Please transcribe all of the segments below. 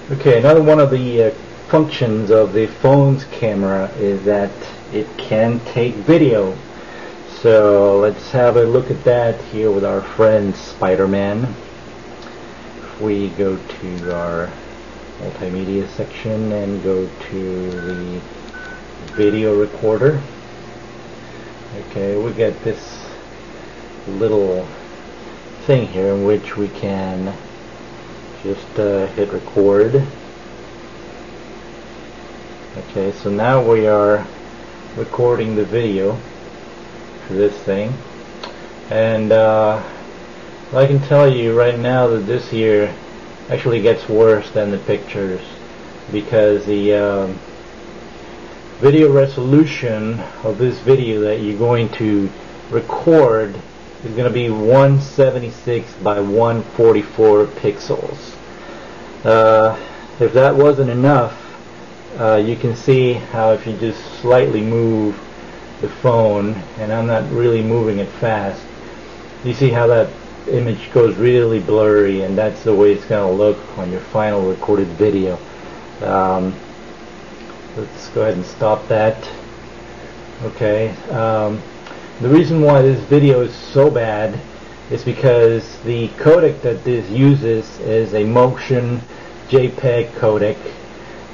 Okay, another one of the functions of the phone's camera is that it can take video. So let's have a look at that here with our friend Spider-Man. If we go to our multimedia section and go to the video recorder, okay, we get this little thing here in which we can just hit record. Okay, so now we are recording the video for this thing, and I can tell you right now that this here actually gets worse than the pictures, because the video resolution of this video that you're going to record is going to be 176 by 144 pixels. If that wasn't enough, you can see how if you just slightly move the phone, and I'm not really moving it fast, you see how that image goes really blurry, and that's the way it's going to look on your final recorded video. Let's go ahead and stop that. Okay. The reason why this video is so bad is because the codec that this uses is a motion JPEG codec,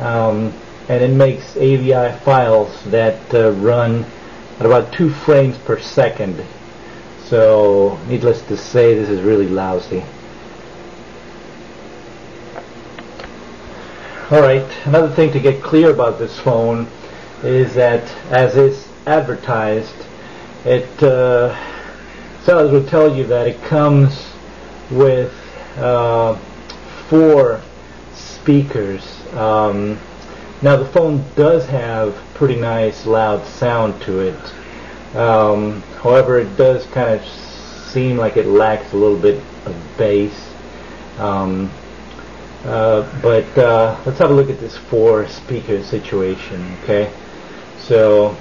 and it makes AVI files that run at about 2 frames per second. So needless to say, this is really lousy. Alright, another thing to get clear about this phone is that, as is advertised, sellers will tell you that it comes with 4 speakers. Now the phone does have pretty nice loud sound to it. However, it does kind of seem like it lacks a little bit of bass. But let's have a look at this 4 speaker situation. Okay, so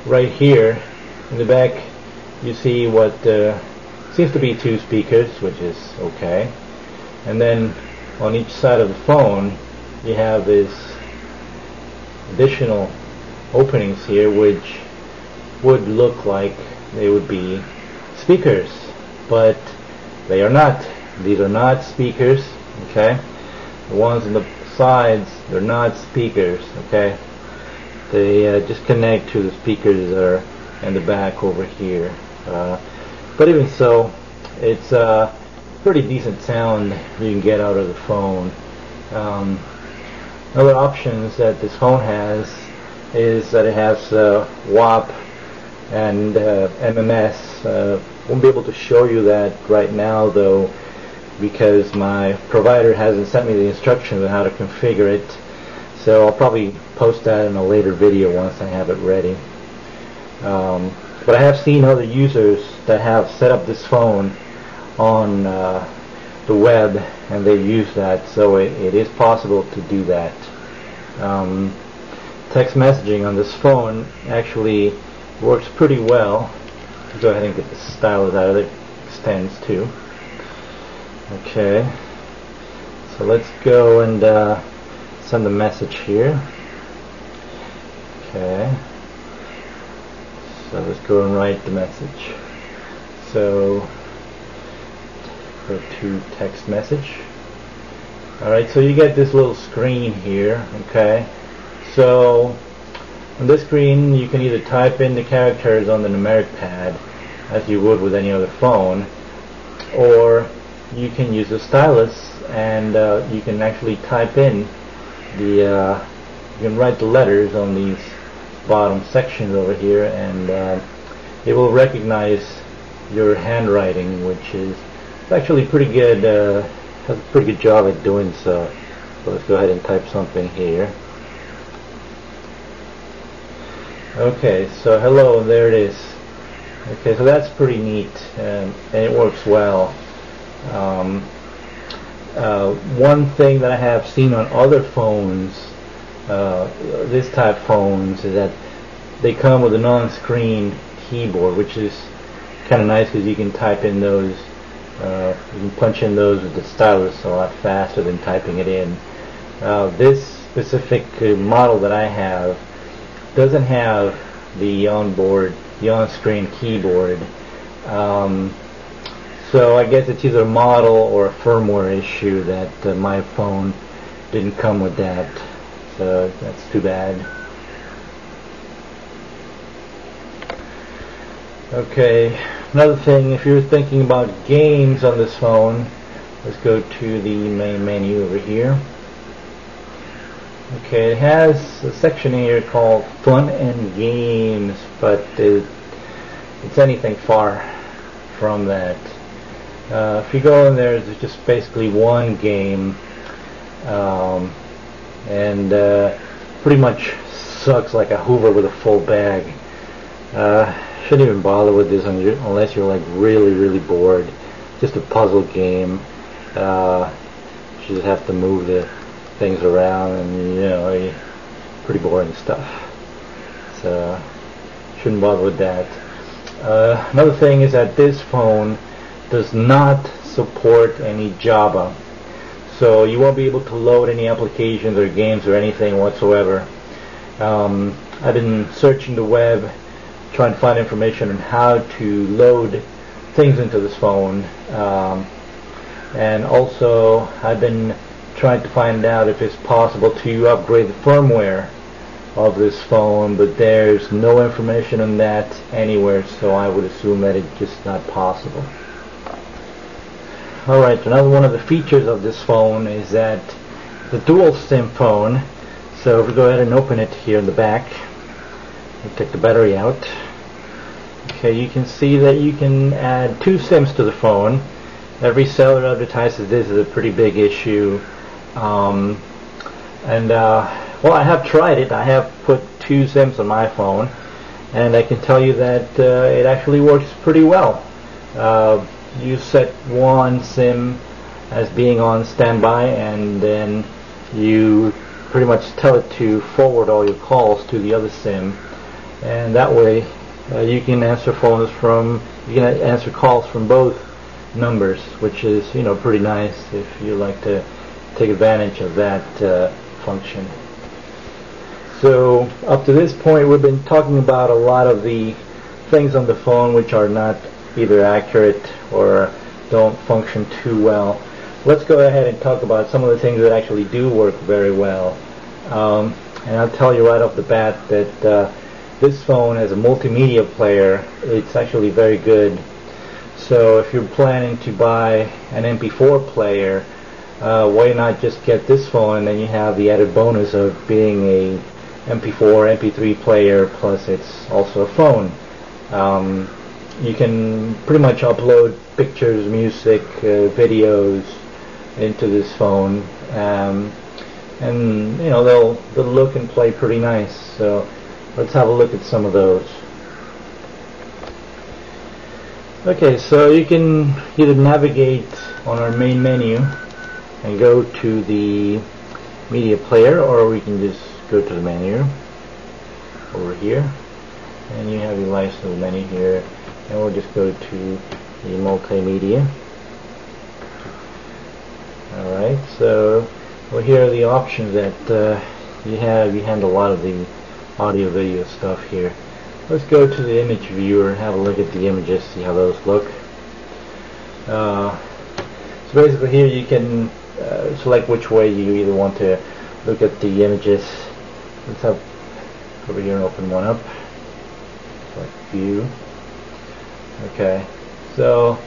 right here in the back you see what seems to be 2 speakers, which is okay, and then on each side of the phone you have this additional openings here which would look like they would be speakers, but they are not. These are not speakers. Okay, the ones on the sides, they're not speakers. Okay, they just connect to the speakers that are in the back over here. But even so, it's pretty decent sound you can get out of the phone. Other options that this phone has is that it has WAP and MMS. Won't be able to show you that right now though, because my provider hasn't sent me the instructions on how to configure it. So I'll probably post that in a later video once I have it ready. But I have seen other users that have set up this phone on the web, and they've used that, so it is possible to do that. Text messaging on this phone actually works pretty well. Go ahead and get the stylus out of it. Extends too. Okay, so let's go and send a message here. Okay, so let's go and write the message. So go to text message. Alright, so you get this little screen here. Okay, so on this screen you can either type in the characters on the numeric pad as you would with any other phone, or you can use a stylus and you can actually type in the you can write the letters on these bottom sections over here, and it will recognize your handwriting, which is actually pretty good. Has a pretty good job at doing so. So let's go ahead and type something here. Okay, so hello, there it is. Okay, so that's pretty neat, and it works well. One thing that I have seen on other phones, this type phones, is that they come with an on-screen keyboard, which is kind of nice because you can type in those, you can punch in those with the stylus a lot faster than typing it in. This specific model that I have doesn't have the on-screen keyboard. So I guess it's either a model or a firmware issue that my phone didn't come with that. So that's too bad. Okay, another thing, if you're thinking about games on this phone, let's go to the main menu over here. Okay, it has a section here called Fun and Games, but it's anything far from that. If you go in there, there's just basically one game, and pretty much sucks like a Hoover with a full bag. Shouldn't even bother with this unless you're like really bored. Just a puzzle game. You just have to move the things around, and you know, pretty boring stuff. So shouldn't bother with that. Another thing is that this phone does not support any Java, so you won't be able to load any applications or games or anything whatsoever. I've been searching the web trying to find information on how to load things into this phone, and also I've been trying to find out if it's possible to upgrade the firmware of this phone, but there's no information on that anywhere, so I would assume that it's just not possible. Alright, another one of the features of this phone is that the dual SIM phone. So if we go ahead and open it here in the back, we'll take the battery out. Okay, you can see that you can add 2 SIMs to the phone. Every seller advertises this as a pretty big issue. Well, I have tried it. I have put 2 SIMs on my phone, and I can tell you that it actually works pretty well. You set one SIM as being on standby, and then you pretty much tell it to forward all your calls to the other SIM, and that way you can answer calls from both numbers, which is, you know, pretty nice if you like to take advantage of that function. So up to this point, we've been talking about a lot of the things on the phone which are not either accurate or don't function too well. Let's go ahead and talk about some of the things that actually do work very well. And I'll tell you right off the bat that this phone has a multimedia player. It's actually very good. So if you're planning to buy an MP4 player, why not just get this phone, and then you have the added bonus of being a MP4, MP3 player, plus it's also a phone. You can pretty much upload pictures, music, videos into this phone, and you know, they'll look and play pretty nice. So let's have a look at some of those. Okay, so you can either navigate on our main menu and go to the media player, or we can just go to the menu over here, and you have your license menu here, and we'll just go to the multimedia. Alright, so well, here are the options that you have. You handle a lot of the audio video stuff here. Let's go to the image viewer and have a look at the images, see how those look. So basically here you can select which way you either want to look at the images. Let's have over here and open one up. Select view. Okay, so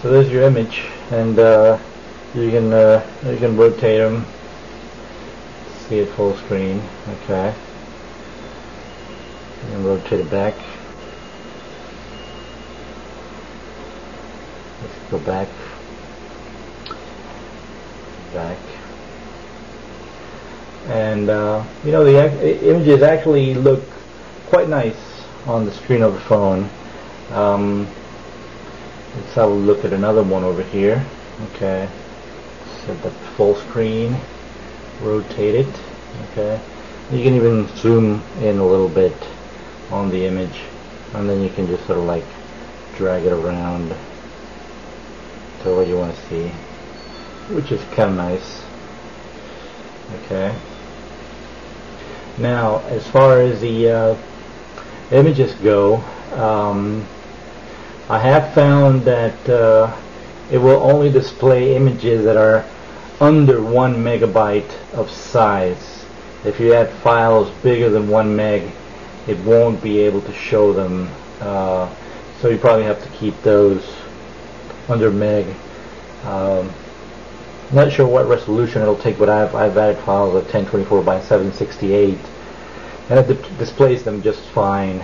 there's your image, and you can rotate them, see it full screen. Okay, you can rotate it back. Let's go back. And you know, the images actually look quite nice on the screen of the phone. Let's have a look at another one over here. Okay, set that full screen, rotate it. Okay, you can even zoom in a little bit on the image, and then you can just sort of like drag it around to what you want to see, which is kind of nice. Okay. Now, as far as the images go, I have found that it will only display images that are under 1 megabyte of size. If you have files bigger than 1 meg, it won't be able to show them. So you probably have to keep those under meg. Not sure what resolution it'll take, but I've added files at 1024 by 768, and it displays them just fine.